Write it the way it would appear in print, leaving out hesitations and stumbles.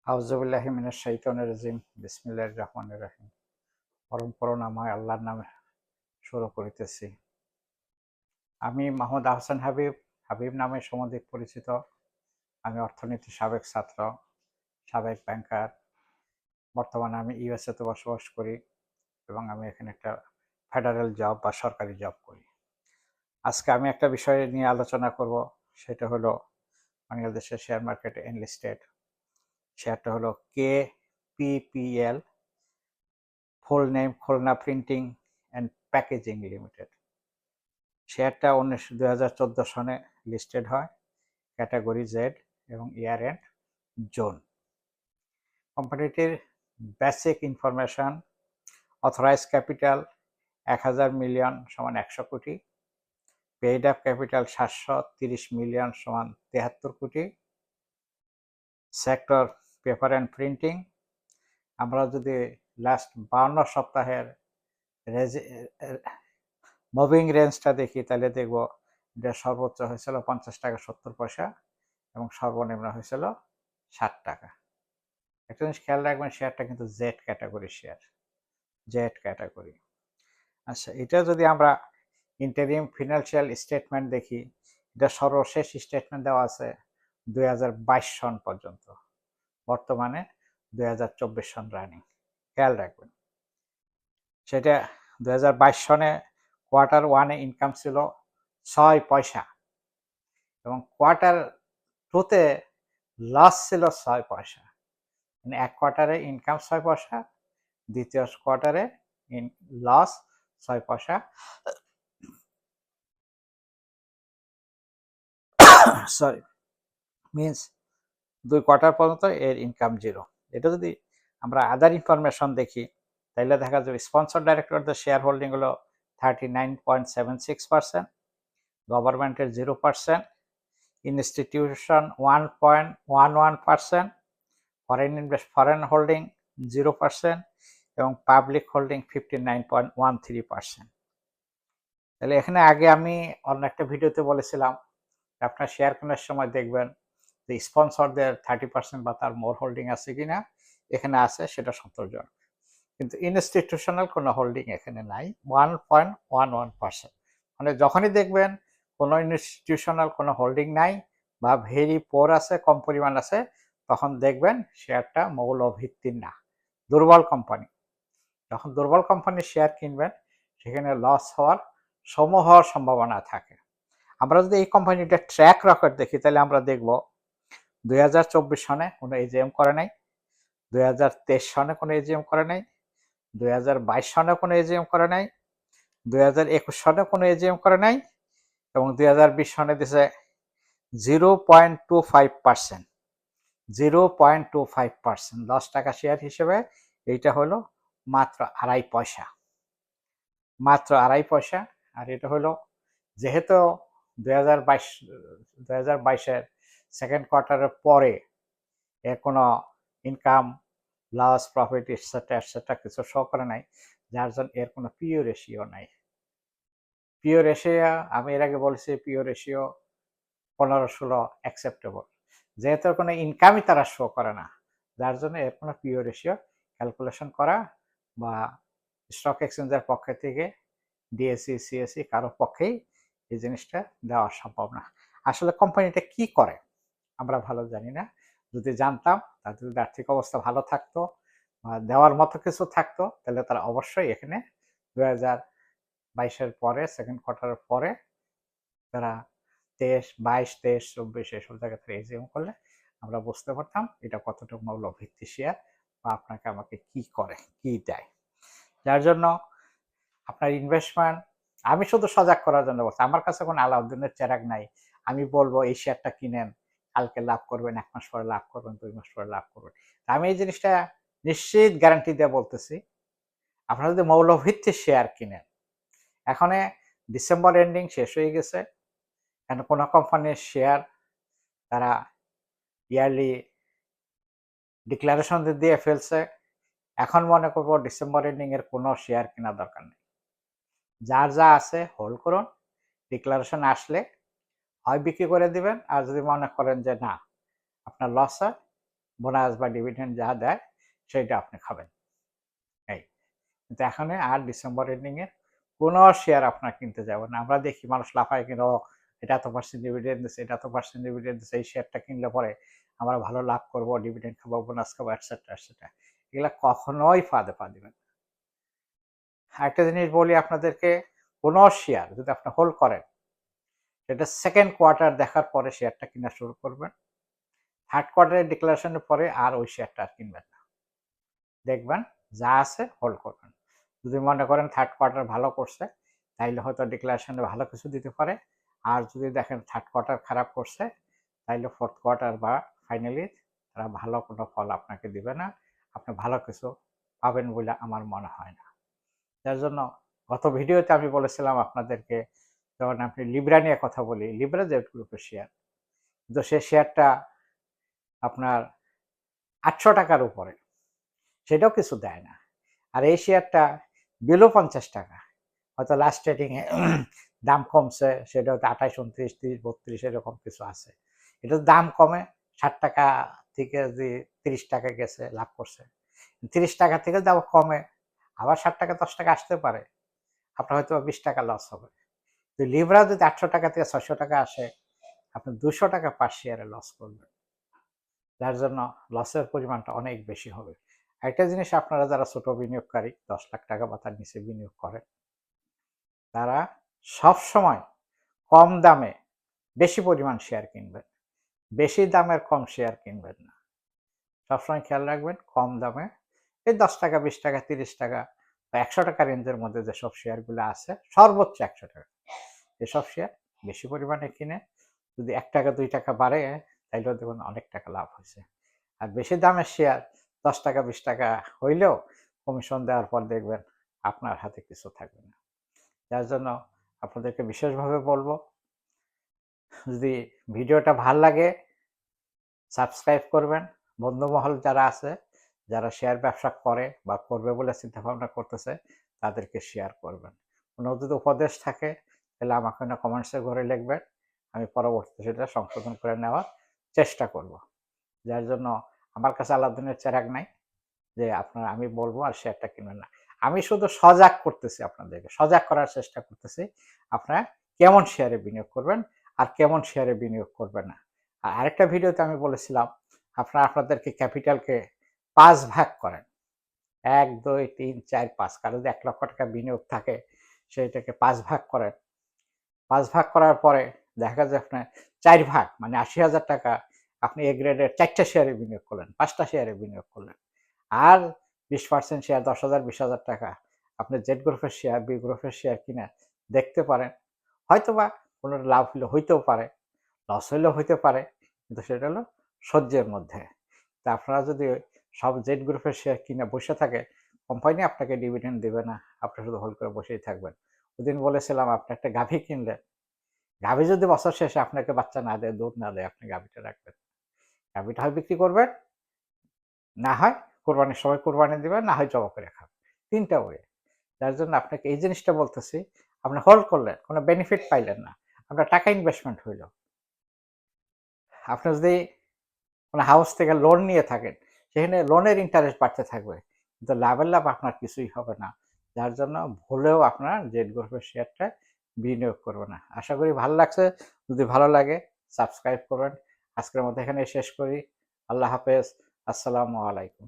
আউযুবিল্লাহি মিনাশ শাইতানির রাজিম বিসমিল্লাহির রহমানির রহিম। পরম করুণাময় আল্লাহর নামে শুরু করিতেছি। আমি মাহমুদ আহসান হাবিব, হাবিব নামে সমধিক পরিচিত। আমি অর্থনীতির সাবেক ছাত্র, সাবেক ব্যাংকার। বর্তমানে আমি ইউএসএতে বসবাস করি এবং আমি এখানে একটা ফেডারেল জব বা সরকারি জব করি। আজকে আমি একটা বিষয় নিয়ে আলোচনা করব, সেটা হলো বাংলাদেশের শেয়ার মার্কেটে এনলিস্টেড শেয়ারটা হলো KPPL, full name Khulna printing and packaging limited. শেয়ারটা 2014 সনে লিস্টেড হয়, ক্যাটাগরি জেড এবং ইয়ার এন্ড জোন। কোম্পানিটির basic information: authorize capital 1000 million সমান 100 কোটি, পেইড আপ ক্যাপিটাল 730 মিলিয়ন সমান 73 কোটি, সেক্টর পেপার অ্যান্ড প্রিন্টিং। আমরা যদি লাস্ট 52 সপ্তাহের মুভিং রেঞ্জটা দেখি তাহলে দেখব এটা সর্বোচ্চ হয়েছিল 50 টাকা 70 পয়সা এবং সর্বনিম্ন হয়েছিল 60 টাকা। একটা জিনিস খেয়াল রাখবেন, শেয়ারটা কিন্তু Z category share, Z category. আচ্ছা, এটা যদি আমরা ইন্টারিম ফিনান্সিয়াল স্টেটমেন্ট দেখি, এটা সর্বশেষ স্টেটমেন্ট দেওয়া আছে 2022 সন পর্যন্ত, বর্তমানে 2024 সন রানিং। খেয়াল রাখবেন, সেটা 2022 সনে কোয়ার্টার ওয়ানে ইনকাম ছিল 6 পয়সা এবং কোয়ার্টার টুতে লস ছিল 6 পয়সা। মানে এক কোয়ার্টারে ইনকাম 6 পয়সা, দ্বিতীয় কোয়ার্টারে লস 6 পয়সা। সরি, মিনস 2 কোয়ার্টার পর্যন্ত এর ইনকাম জিরো। এটা যদি আমরা আদার ইনফরমেশন দেখি তাহলে দেখা যাবে স্পন্সর ডাইরেক্টরদের শেয়ার হোল্ডিং হলো 39.76%, গভর্নমেন্টের 0%, ইনস্টিটিউশন 1.11%, ফরেন হোল্ডিং 0% এবং পাবলিক হোল্ডিং 59.13%। তাহলে এখানে আগে আমি অন্য একটা ভিডিওতে বলেছিলাম আপনার শেয়ার কেনার সময় দেখবেন যে স্পন্সরদের 30% বা তার মোর হোল্ডিং আছে কিনা। এখানে আছে, সেটা সন্তোষজনক, কিন্তু ইনস্টিটিউশনাল কোনো হোল্ডিং এখানে নাই, 1.11%। মানে যখনই দেখবেন কোনো ইনস্টিটিউশনাল কোনো হোল্ডিং নাই বা ভেরি পোর আছে, কম পরিমাণ আছে, তখন দেখবেন শেয়ারটা মৌলভিত্তির না, দুর্বল কোম্পানি। যখন দুর্বল কোম্পানির শেয়ার কিনবেন সেখানে লস হওয়ার সমূহ সম্ভাবনা থাকে। আমরা যদি এই কোম্পানিটা ট্র্যাক রেকর্ড দেখি তাহলে আমরা দেখব 2024 সনে কোনো এজিএম করে নাই, 2023 সনে কোনো এজিএম করে নাই, 2022 সনে কোনো এজিএম করে নাই, 2021 সনে কোনো এজিএম করে নাই এবং 2020 সনে দিছে 0.25%। 0.25%, 10 টাকা শেয়ার হিসেবে এইটা হলো মাত্র 2.5 পয়সা, মাত্র 2.5 পয়সা। আর এটা হলো যেহেতু 2022-এর সেকেন্ড কোয়ার্টারের পরে এর কোনো ইনকাম, লস, প্রফিট এটসেট্রা কিছু শো করে নাই, যার জন্য এর কোনো পিও রেশিও নাই। পিও রেশিও আমি এর আগে বলেছি, পিও রেশিও 15-16 অ্যাকসেপ্টেবল। যেহেতু কোনো ইনকামই তারা শো করে না, যার জন্য এর কোনো পিও রেশিও ক্যালকুলেশন করা বা স্টক এক্সচেঞ্জের পক্ষ থেকে ডিএসসি সিএসসি কারো পক্ষেই এই জিনিসটা দেওয়া সম্ভব না। আসলে কোম্পানিটা কি করে আমরা ভালো জানি না। যদি জানতাম, তাদের যদি আর্থিক অবস্থা ভালো থাকতো বা দেওয়ার মতো কিছু থাকতো, তাহলে তারা অবশ্যই এখানে 2022-এর পরে, সেকেন্ড কোয়ার্টারের পরে তারা 22, 23, 24 এসব জায়গা থেকে এজিএম করলে আমরা বুঝতে পারতাম এটা কতটুকু মৌলভিত্তি শেয়ার বা আপনাকে আমাকে কি করে, কি দেয়। যার জন্য আপনার ইনভেস্টমেন্ট, আমি শুধু সজাগ করার জন্য বলছি, আমার কাছে কোনো আলাউদ্দিনের চেরাগ নাই। আমি বলবো এই শেয়ারটা কিনেন, কালকে লাভ করবেন, 1 মাস পরে লাভ করবেন, 2 মাস পরে লাভ করবেন। আমি এই জিনিসটা নিশ্চিত গ্যারান্টি দিয়ে বলতেছি, আপনারা যদি মৌলভিত্তির শেয়ার কিনেন, এখন ডিসেম্বর এন্ডিং শেষ হয়ে গেছে, কেন কোনো কোম্পানির শেয়ার তারা ইয়ারলি ডিক্লারেশন দিয়ে ফেলছে, এখন মনে করবো ডিসেম্বর এন্ডিং এর কোনো শেয়ার কেনা দরকার নেই। যার যা আছে হোল্ড করুন, ডিক্লারেশন আসলে হয় বিক্রি করে দিবেন, আর যদি মনে করেন যে না আপনার লস হয় বোনাস বা ডিভিডেন্ড যা দেয় সেটা আপনি খাবেন। এই কিন্তু এখন আর ডিসেম্বর এন্ডিং এ কোনো শেয়ার আপনার কিনতে যাবেন না। আমরা দেখি মানুষ লাফায় কিনে, এটা এত পার্সেন্ট ডিভিডেন্ড দিচ্ছে, এটা এত পার্সেন্ট ডিভিডেন্ড দিচ্ছে, এই শেয়ারটা কিনলে পরে আমরা ভালো লাভ করবো, ডিভিডেন্ড খাবো, বোনাস খাবো, এটসেট্রা এটসেট্রা। এগুলা কখনোই ফাঁদে পা দিবেন। আরেকটা জিনিস বলি আপনাদেরকে, কোনো শেয়ার যদি আপনি হোল্ড করেন, সেটা সেকেন্ড কোয়ার্টার দেখার পরে শেয়ারটা কিনা শুরু করবেন। থার্ড কোয়ার্টারের ডিক্লারেশনের পরে আর ওই শেয়ারটা আর কিনবেন না। দেখবেন যা আছে হোল্ড করবেন। যদি মনে করেন থার্ড কোয়ার্টার ভালো করছে, তাইলে হয়তো ডিক্লারেশনে ভালো কিছু দিতে পারে। আর যদি দেখেন থার্ড কোয়ার্টার খারাপ করছে, তাইলে ফোর্থ কোয়ার্টার বা ফাইনালি তারা ভালো কোনো ফল আপনাকে দিবে না। আপনি ভালো কিছু পাবেন বলে আমার মনে হয় না। যার জন্য গত ভিডিওতে আমি বলেছিলাম আপনাদেরকে, যখন আপনি লিব্রা নিয়ে কথা বলি, লিব্রা জেড গ্রুপের শেয়ার, কিন্তু সে শেয়ারটা আপনার ৮০০ টাকার উপরে, সেটাও কিছু দেয় না। আর এই শেয়ারটা বিলো ৫০ টাকা, হয়তো লাস্ট ট্রেডিংয়ে দাম কমছে, সেটা হয়তো ২৮, ২৯, ৩০, ৩২ এরকম কিছু আছে। এটার দাম কমে ৬০ টাকা থেকে যদি ৩০ টাকা গেছে, লাভ করছে। ৩০ টাকা থেকে দাম কমে আবার ৬০ টাকা ১০ টাকা আসতে পারে, আপনার হয়তো ২০ টাকা লস হবে। তো লিব্রা যদি ৮০০ টাকা থেকে ৬০০ টাকা আসে, আপনি ২০০ টাকা পার শেয়ারে লস করবেন, যার জন্য লসের পরিমাণটা অনেক বেশি হবে। একটা জিনিস, আপনারা যারা ছোট বিনিয়োগকারী ১০ লাখ টাকা বা তার নিচে বিনিয়োগ করেন, তারা সব সময় কম দামে বেশি পরিমাণ শেয়ার কিনবেন, বেশি দামের কম শেয়ার কিনবেন না। সবসময় খেয়াল রাখবেন কম দামে, এই ১০ টাকা, ২০ টাকা, ৩০ টাকা বা ১০০ টাকা রেঞ্জের মধ্যে যেসব শেয়ারগুলো আছে, সর্বোচ্চ ১০০ টাকা, এসব শেয়ার বেশি পরিমাণে কিনে যদি ১ টাকা ২ টাকা বাড়ে, তাইলেও দেখুন অনেক টাকা লাভ হয়েছে। আর বেশি দামের শেয়ার ১০ টাকা ২০ টাকা হইলেও কমিশন দেওয়ার পর দেখবেন আপনার হাতে কিছু থাকবে না। যার জন্য আপনাদেরকে বিশেষভাবে বলবো, যদি ভিডিওটা ভাল লাগে সাবস্ক্রাইব করবেন। বন্ধুমহল যারা আছে, যারা শেয়ার ব্যবসা করে বা করবে বলে চিন্তাভাবনা করতেছে, তাদেরকে শেয়ার করবেন। কোনো যদি উপদেশ থাকে তাহলে আমাকে কমেন্টসে ঘরে লিখবেন, আমি পরবর্তীতে সেটা সংশোধন করে নেওয়ার চেষ্টা করব। যার জন্য আমার কাছে আলাদিনের চেরাগ নাই যে আপনার আমি বলবো আর শেয়ারটা কিনবেন না। আমি শুধু সজাগ করতেছি, আপনাদেরকে সজাগ করার চেষ্টা করতেছি আপনারা কেমন শেয়ারে বিনিয়োগ করবেন আর কেমন শেয়ারে বিনিয়োগ করবেন না। আর আরেকটা ভিডিওতে আমি বলেছিলাম আপনারা আপনাদেরকে ক্যাপিটালকে ৫ ভাগ করেন। ১, ২, ৩, ৪, ৫, কারো যদি ১ লক্ষ টাকা বিনিয়োগ থাকে সেটাকে ৫ ভাগ করেন। ৫ ভাগ করার পরে দেখা যায় আপনার ৪ ভাগ মানে ৮০,০০০ টাকা আপনি এ গ্রেডের ৪টা শেয়ারে বিনিয়োগ করলেন, ৫টা শেয়ারে বিনিয়োগ করলেন। আর ২০% শেয়ার ১০,০০০, ২০,০০০ টাকা আপনি জেড গ্রুপের শেয়ার, বি গ্রুপের শেয়ার কিনে দেখতে পারেন। হয়তোবা কোনো লাভ হলে হইতেও পারে, লস হইলেও হইতে পারে, কিন্তু সেটা হলো সহ্যের মধ্যে। তা আপনারা যদি সব জেড গ্রুপের শেয়ার কিনে বসে থাকে, কোম্পানি আপনাকে ডিভিডেন্ড দেবে না, আপনি শুধু হোল্ড করে বসেই থাকবেন। ওইদিন বলেছিলাম আপনি একটা গাভী কিনলেন, গাভী যদি বছর শেষে আপনাকে বাচ্চা না দেয়, দুধ না দেয়, আপনি গাভীটা রাখবেন। গাভীটা হয় বিক্রি করবেন, না হয় কোরবানির সময় কোরবানি দিবেন, না হয় জবাই করে খাবেন। ৩ টা ওয়ে। যার জন্য আপনাকে এই জিনিসটা বলতেছি, আপনি হোল্ড করলেন, কোনো বেনিফিট পাইলেন না। আপনার টাকা ইনভেস্টমেন্ট হইল। আপনি যদি কোনো হাউস থেকে লোন নিয়ে থাকেন, সেখানে লোনের ইন্টারেস্ট বাড়তে থাকবে। কিন্তু লাভের লাভ আপনার কিছুই হবে না। যার জন্য ভুলেও আপনার জেড গ্রুপের শেয়ারটায় বিনিয়োগ করবেন না। আশা করি ভালো লাগছে। যদি ভালো লাগে সাবস্ক্রাইব করবেন। আজকের মতো এখানেই শেষ করি। আল্লাহ হাফেজ। আসসালামু আলাইকুম।